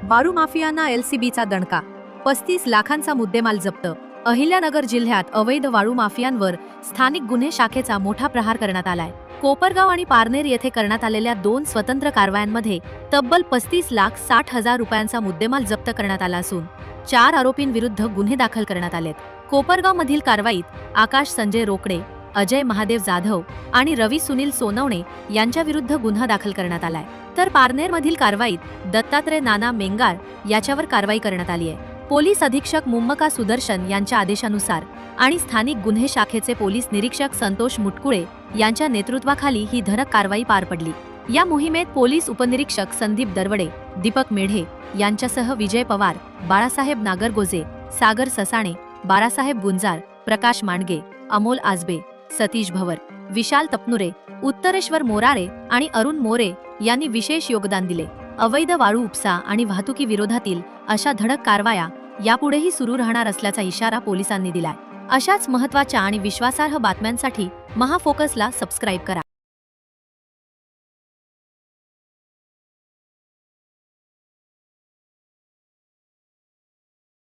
वाळू माफियांना एलसीबीचा दणका, 35 लाखांचा मुद्देमाल जप्त. अहिल्यानगर जिल्ह्यात अवैध वाळू माफियांवर स्थानिक गुन्हे शाखेचा मोठा प्रहार करण्यात आलाय. कोपरगाव आणि पारनेर येथे करण्यात आलेल्या 2 स्वतंत्र कारवायांमध्ये तब्बल 35,60,000 रुपयांचा मुद्देमाल जप्त करण्यात आला असून 4 आरोपींविरुद्ध गुन्हे दाखल करण्यात आलेत. कोपरगावमधील कारवाईत आकाश संजय रोकडे, अजय महादेव जाधव आणि रवी सुनील सोनवणे यांच्या विरुद्ध गुन्हा दाखल करण्यात आलाय. तर पारनेरमधील कारवाईत दत्तात्रय नाना मेंगार याच्यावर कारवाई करण्यात आली आहे. पोलीस अधीक्षक मुम्मका सुदर्शन यांच्या आदेशानुसार आणि स्थानिक गुन्हे शाखेचे पोलीस निरीक्षक संतोष मुटकुळे यांच्या नेतृत्वाखाली ही धडक कारवाई पार पडली. या मोहिमेत पोलीस उपनिरीक्षक संदीप दरवडे, दीपक मेढे यांच्यासह विजय पवार, बाळासाहेब नागरगोजे, सागर ससाणे, बाळासाहेब गुंजार, प्रकाश मांडगे, अमोल आजबे, सतीश भवर, विशाल तपनुरे, उत्तरेश्वर मोराळे आणि अरुण मोरे यांनी विशेष योगदान दिले. अवैध वाळू उपसा आणि वाहतुकी विरोधातील अशा धडक कारवाया यापुढेही सुरू राहणार असल्याचा इशारा पोलिसांनी दिलाय. अशाच महत्त्वाच्या आणि विश्वासार्ह बातम्यांसाठी महाफोकसला सबस्क्राईब करा.